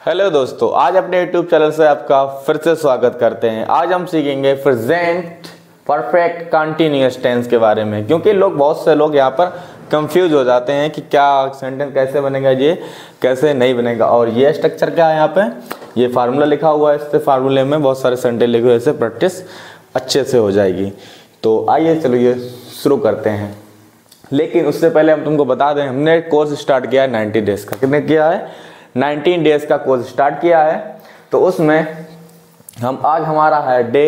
Hello दोस्तों, आज अपने YouTube चैनल से आपका फिर से स्वागत करते हैं। आज हम सीखेंगे प्रेजेंट परफेक्ट कंटिन्यूअस टेंस के बारे में, क्योंकि बहुत से लोग यहाँ पर कंफ्यूज हो जाते हैं कि क्या सेंटेंस कैसे बनेगा, ये कैसे नहीं बनेगा। और ये स्ट्रक्चर क्या है, यहाँ पे ये फार्मूला लिखा हुआ है, इससे फार्मूले में बहुत सारे सेंटेंस लिखे हुए, इससे प्रैक्टिस अच्छे से हो जाएगी। तो आइए चलो ये शुरू करते हैं। लेकिन उससे पहले हम तुमको बता दें, हमने कोर्स स्टार्ट किया है 90 डेज का। कितने किया है? 19 डेज का कोर्स स्टार्ट किया है। तो उसमें आज हमारा है डे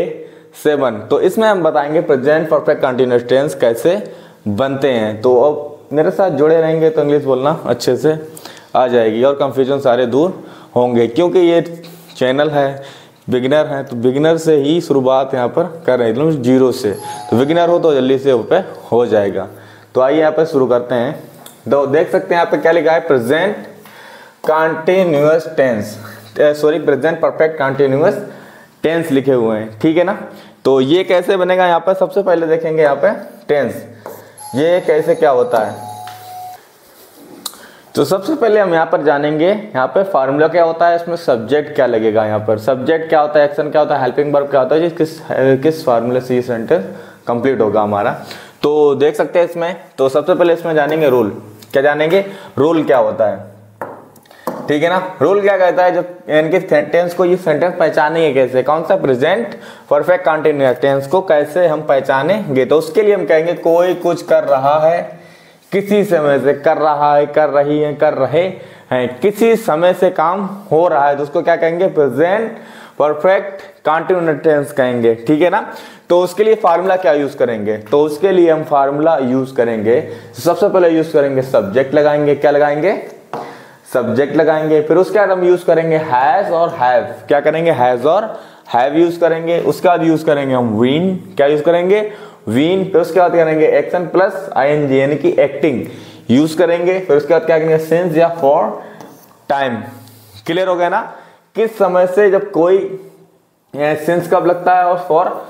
7। तो इसमें हम बताएंगे प्रेजेंट परफेक्ट कंटिन्यूअस टेंस कैसे बनते हैं। तो अब मेरे साथ जुड़े रहेंगे तो इंग्लिश बोलना अच्छे से आ जाएगी और कंफ्यूजन सारे दूर होंगे, क्योंकि ये चैनल है बिगिनर है, तो बिगिनर से ही शुरुआत यहाँ पर कर रहे हैं, जीरो से। तो बिगिनर हो तो जल्दी से पे हो जाएगा। तो आइए यहाँ पे शुरू करते हैं। तो देख सकते हैं यहाँ पे क्या लिखा है, present continuous tense, sorry present perfect continuous tense लिखे हुए हैं, ठीक है ना। तो ये कैसे बनेगा, यहाँ पर सबसे पहले देखेंगे यहाँ पे टेंस ये कैसे क्या होता है। तो सबसे पहले हम यहाँ पर जानेंगे यहाँ पे फार्मूला क्या होता है, इसमें सब्जेक्ट क्या लगेगा, यहाँ पर सब्जेक्ट क्या होता है, एक्शन क्या होता है, हेल्पिंग वर्ब क्या होता है, किस फार्मूले से ये सेंटेंस कंप्लीट होगा हमारा। तो देख सकते हैं इसमें। तो सबसे पहले इसमें जानेंगे रूल। क्या जानेंगे? रूल क्या होता है, ठीक है ना। रूल क्या कहता है, जब इनके टेंस को ये सेंटेंस पहचानेंगे कैसे, कौन सा प्रेजेंट परफेक्ट कंटिन्यूअस टेंस को कैसे हम पहचानेंगे। तो उसके लिए हम कहेंगे कोई कुछ कर रहा है, किसी समय से कर रहा है, कर रही है, कर रहे हैं, किसी समय से काम हो रहा है, तो उसको क्या कहेंगे, प्रेजेंट परफेक्ट कंटिन्यूअस टेंस कहेंगे, ठीक है ना। तो उसके लिए फार्मूला क्या यूज करेंगे, तो उसके लिए हम फार्मूला यूज करेंगे। सबसे पहले यूज करेंगे सब्जेक्ट लगाएंगे। क्या लगाएंगे? सब्जेक्ट लगाएंगे। फिर उसके बाद हम यूज करेंगे हैज और हैव। क्या करेंगे? हैज और हैव यूज करेंगे। उसके बाद यूज करेंगे हम वीन। क्या यूज करेंगे? वीन। फिर उसके बाद करेंगे एक्शन प्लस आईएनजी यानी कि एक्टिंग यूज करेंगे। फिर उसके बाद क्या करेंगे, सिंस या फॉर टाइम। क्लियर हो गया ना, किस समय से जब कोई सिंस कब लगता है और फॉर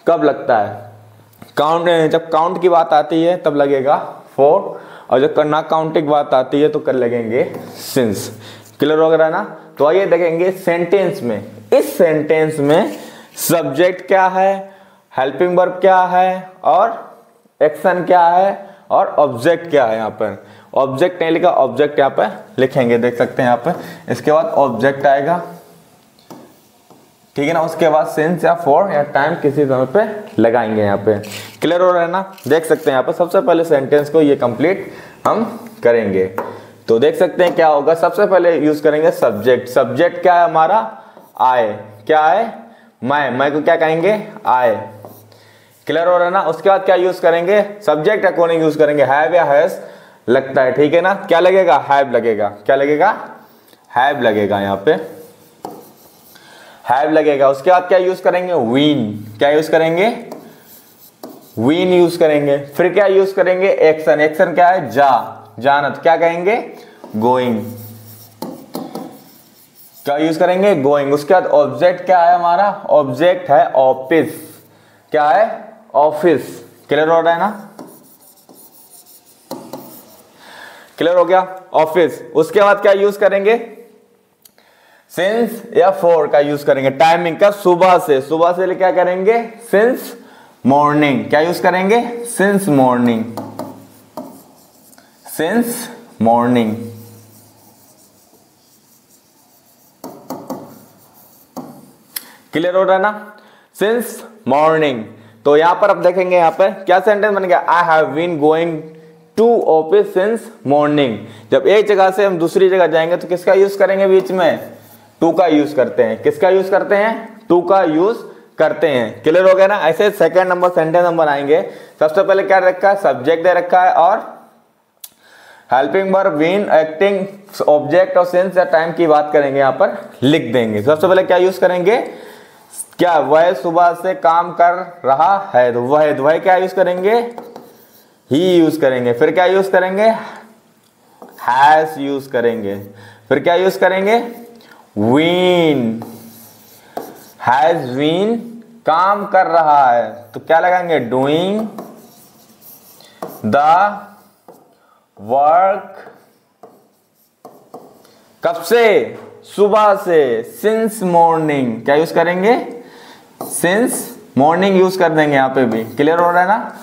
कब लगता है। काउंट, जब काउंट की बात आती है तब लगेगा फॉर, और जब ना काउंटिंग बात आती है तो कर लगेंगे सिंस। क्लियर हो गया ना। तो आइए देखेंगे सेंटेंस में, इस सेंटेंस में सब्जेक्ट क्या है, हेल्पिंग वर्ब क्या है, और एक्शन क्या है, और ऑब्जेक्ट क्या है। यहाँ पर ऑब्जेक्ट नहीं लिखा, ऑब्जेक्ट यहाँ पे लिखेंगे, देख सकते हैं यहाँ पे। इसके बाद ऑब्जेक्ट आएगा, ठीक है ना। उसके बाद सिंस या फॉर या टाइम किसी समय पे लगाएंगे यहाँ पे। क्लियर हो रहा है ना। देख सकते हैं यहाँ पे सबसे पहले सेंटेंस को ये कंप्लीट हम करेंगे। तो देख सकते हैं क्या होगा, सबसे पहले यूज करेंगे सब्जेक्ट। सब्जेक्ट क्या है हमारा? आए। क्या है? मैं को क्या कहेंगे? आए। क्लियर हो रहा है ना। उसके बाद क्या यूज करेंगे, सब्जेक्ट अकॉर्डिंग यूज करेंगे हैव या हैज लगता है, ठीक है ना। क्या लगेगा? हैव लगेगा। क्या लगेगा? हैव लगेगा, यहाँ पे हैव लगेगा। उसके बाद क्या यूज करेंगे? वीन। क्या यूज करेंगे? वीन यूज करेंगे। फिर क्या यूज करेंगे? एक्शन। एक्शन क्या है? जाना। तो क्या कहेंगे? गोइंग। क्या यूज करेंगे? गोइंग। उसके बाद ऑब्जेक्ट क्या है हमारा? ऑब्जेक्ट है ऑफिस। क्या है? ऑफिस। क्लियर हो रहा है ना। क्लियर हो गया, ऑफिस। उसके बाद क्या यूज करेंगे? सिंस या फॉर का यूज करेंगे। टाइमिंग का सुबह से क्या करेंगे? Since morning. क्या यूज करेंगे? Since morning. Since morning. Clear हो रहा है ना, सिंस मॉर्निंग। तो यहां पर अब देखेंगे, यहां पर क्या सेंटेंस बन गया, I have been going to office since morning. जब एक जगह से हम दूसरी जगह जाएंगे तो किसका यूज करेंगे? बीच में टू का यूज करते हैं। किसका यूज करते हैं? टू का यूज करते हैं। क्लियर हो गया ना। ऐसे सेकंड नंबर सेंटेंस हम बनाएंगे। सबसे पहले क्या रखा है? सब्जेक्ट दे रखा है और helping verb, been, acting, object और सिंस या टाइम की बात करेंगे, यहाँ पर लिख देंगे। सबसे पहले क्या यूज करेंगे? क्या? वह सुबह से काम कर रहा है, तो वह क्या यूज करेंगे? ही यूज करेंगे। फिर क्या यूज करेंगे? हैज यूज करेंगे। फिर क्या यूज करेंगे? वीन। हैज वीन काम कर रहा है, तो क्या लगाएंगे? Doing the work. कब से? सुबह से, सिंस मॉर्निंग क्या यूज करेंगे, सिंस मॉर्निंग यूज कर देंगे यहाँ पे भी। क्लियर हो रहा है ना,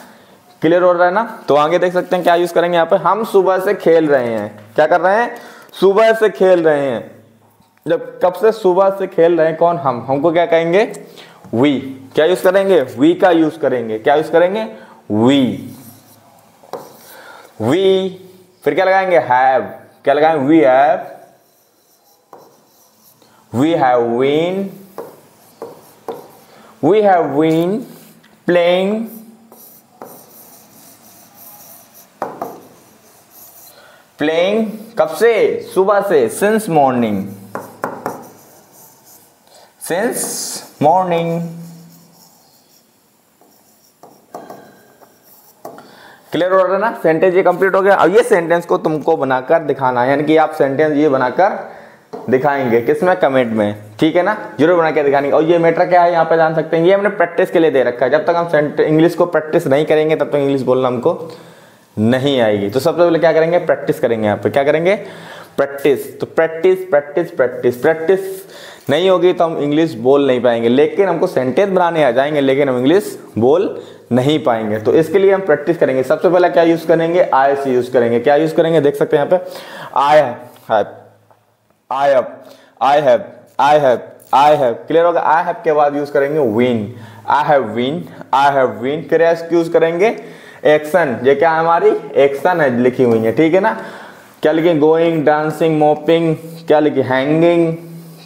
क्लियर हो रहा है ना। तो आगे देख सकते हैं क्या यूज करेंगे यहाँ पे, हम सुबह से खेल रहे हैं, क्या कर रहे हैं, सुबह से खेल रहे हैं। जब कब से सुबह से खेल रहे हैं, कौन, हम, हमको क्या कहेंगे, वी, क्या यूज करेंगे, वी का यूज करेंगे, क्या यूज करेंगे, वी, वी, फिर क्या लगाएंगे, हैव, क्या लगाएंगे, we have, we have been, we have been playing, playing कब से, सुबह से, since morning, since morning. Clear हो रहा है ना, सेंटेंस ये कंप्लीट हो गया। अब ये सेंटेंस को तुमको बनाकर दिखाना है, यानी कि आप सेंटेंस ये बनाकर दिखाएंगे किसमें, कमेंट में, ठीक है ना, जरूर बना के दिखाएंगे। और ये मैटर क्या है यहाँ पे जान सकते हैं, ये हमने प्रैक्टिस के लिए दे रखा है। जब तक हम इंग्लिश को प्रैक्टिस नहीं करेंगे तब तक इंग्लिश बोलना हमको नहीं आएगी। तो सबसे पहले क्या करेंगे, प्रैक्टिस करेंगे। यहाँ पे क्या करेंगे, प्रैक्टिस। तो प्रैक्टिस प्रैक्टिस प्रैक्टिस, प्रैक्टिस नहीं होगी तो हम इंग्लिश बोल नहीं पाएंगे। लेकिन हमको सेंटेंस बनाने आ जाएंगे, लेकिन हम इंग्लिश बोल नहीं पाएंगे। तो इसके लिए हम प्रैक्टिस करेंगे। सबसे पहले क्या यूज करेंगे, आई से यूज करेंगे। क्या यूज करेंगे, देख सकते हैं यहाँ पे, I have, I have, I have, I have, I have. Clear होगा। आई हैव के बाद यूज करेंगे win, I have win, I have win. फिर यूज करेंगे एक्शन, ये क्या है, हमारी एक्शन है, लिखी हुई है, ठीक है ना। क्या लिखे, गोइंग, डांसिंग, मोपिंग, क्या लिखे, हैंगिंग।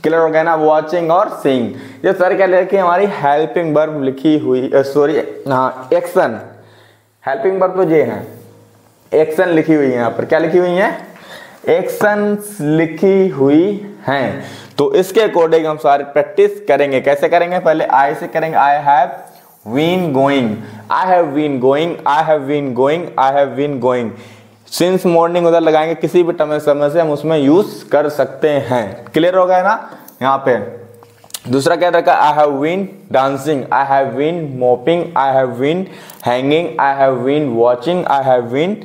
क्लियर हो गया ना, वॉचिंग और सीइंग। ये सारे क्या लिखी, हमारी हेल्पिंग वर्ब लिखी हुई, सॉरी हाँ, एक्शन, हेल्पिंग वर्ब तो ये है, एक्शन लिखी हुई है यहाँ पर। क्या लिखी हुई है, एक्शन लिखी हुई हैं। तो इसके अकॉर्डिंग हम सारे प्रैक्टिस करेंगे। कैसे करेंगे, पहले आई से करेंगे, I have been going, I have been going, I have been going, I have been going. Since morning उधर लगाएंगे, किसी भी समय से हम उसमें यूज कर सकते हैं। क्लियर हो गया ना यहाँ पे। दूसरा क्या रखा, I have been dancing, I have been mopping, I have been hanging, I have been watching, I have been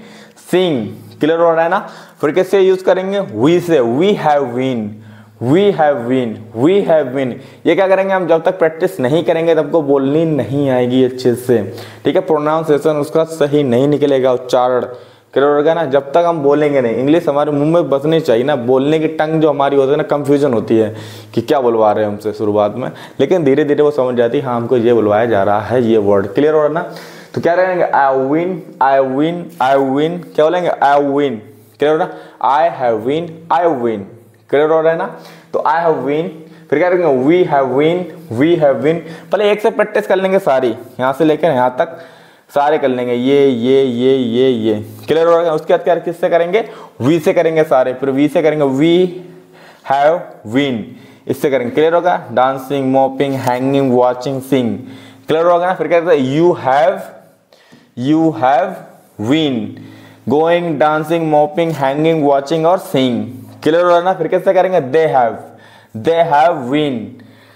seeing. Clear हो रहा है ना। फिर किससे यूज करेंगे, वी से, we have been, we have been, we have been. ये क्या करेंगे हम, जब तक प्रैक्टिस नहीं करेंगे तब को बोलनी नहीं आएगी अच्छे से, ठीक है। प्रोनाउंसिएशन उसका सही नहीं निकलेगा, उच्चारण। क्लियर होगा ना। जब तक हम बोलेंगे नहीं, इंग्लिश हमारे मुंह में बसनी चाहिए ना, बोलने की टंग जो हमारी होती है ना, कंफ्यूजन होती है कि क्या बुलवा रहे हैं हमसे शुरुआत में, लेकिन धीरे धीरे वो समझ जाती है, हाँ हमको ये बुलवाया जा रहा है, ये वर्ड। क्लियर हो रहा ना। तो क्या करेंगे, I win, I win, I win. क्या बोलेंगे, आई विन। क्लियर हो रहा, I have win, I win. Clear हो रहा है ना। तो आई हैव विन, फिर क्या करेंगे, we have win, we have win. पहले एक से प्रैक्टिस कर लेंगे सारी, यहाँ से लेकर यहाँ तक सारे कर लेंगे, ये। क्लियर हो रहा है। उसके बाद क्या किससे करेंगे, वी से करेंगे सारे। फिर वी से करेंगे, वी हैव विन, इससे करेंगे। क्लियर होगा। डांसिंग, मोपिंग, हैंगिंग, वॉचिंग, सिंग। क्लियर होगा ना। फिर क्या कहते हैं, you have win, going, dancing, mopping, hanging, watching और सिंग। क्लियर हो रहा है ना। फिर कैसे करेंगे, they have win,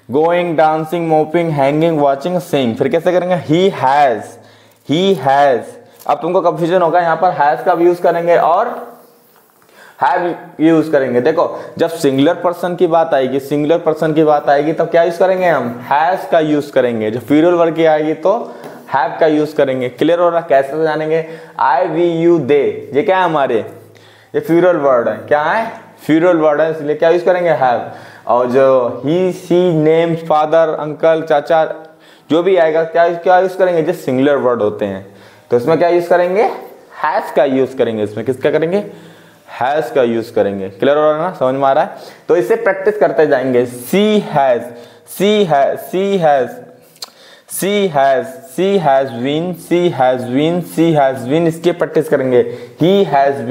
going, dancing, mopping, hanging, watching, sing. फिर कैसे करेंगे, ही हैज। अब तुमको कंफ्यूजन होगा, यहाँ पर हैज का भी यूज करेंगे और हैव यूज करेंगे। देखो जब सिंगुलर पर्सन की बात आएगी, तब क्या यूज करेंगे हम, हैज का यूज करेंगे। जब प्लूरल वर्ग की आएगी तो हैव का यूज करेंगे। क्लियर हो रहा। कैसे जानेंगे, आई, वी, यू, दे, ये क्या है हमारे, ये प्लूरल वर्ड है। क्या है, प्लूरल वर्ड है, इसलिए क्या यूज करेंगे, हैव। और जो ही, सी, नेम, फादर, अंकल, चाचा, जो भी आएगा क्या यूज करेंगे, जो सिंगुलर वर्ड होते हैं, तो इसमें क्या यूज करेंगे, हैज का यूज करेंगे। इसमें किसका करेंगे, हैज का यूज करेंगे। क्लियर हो रहा है ना, समझ में आ रहा है। तो इसे प्रैक्टिस करते जाएंगे। सी हैज बीन, इसकी प्रैक्टिस करेंगे। ही हैज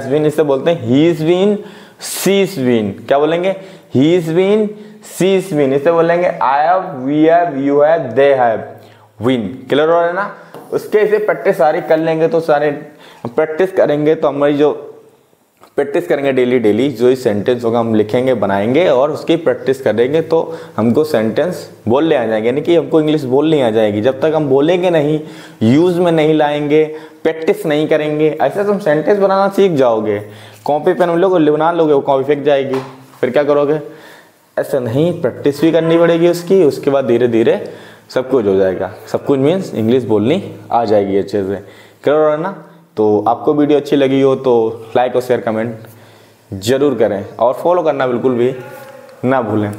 बीन, इससे बोलते हैं he is been, she is been. क्या बोलेंगे, he is been, she is been. इसे बोलेंगे I have, we have, you have, they have been. Clear हो रहा है ना। उसके इसे प्रैक्टिस सारी कर लेंगे, तो सारे प्रैक्टिस करेंगे तो हमारी जो प्रैक्टिस करेंगे डेली जो ही सेंटेंस होगा हम लिखेंगे, बनाएंगे और उसकी प्रैक्टिस करेंगे तो हमको सेंटेंस बोलने आ जाएंगे। यानी कि हमको इंग्लिश बोलनी आ जाएगी। जब तक हम बोलेंगे नहीं, यूज में नहीं लाएंगे, प्रैक्टिस नहीं करेंगे, ऐसे तुम सेंटेंस बनाना सीख जाओगे। कॉपी पेन हम लोग बना लोगे, वो कॉपी फेंक जाएगी, फिर क्या करोगे, ऐसा नहीं, प्रैक्टिस भी करनी पड़ेगी उसकी, उसके बाद धीरे धीरे सब कुछ हो जाएगा। सब कुछ मीन्स इंग्लिश बोलनी आ जाएगी अच्छे से। क्लियर है ना? तो आपको वीडियो अच्छी लगी हो तो लाइक और शेयर कमेंट जरूर करें और फॉलो करना बिल्कुल भी ना भूलें।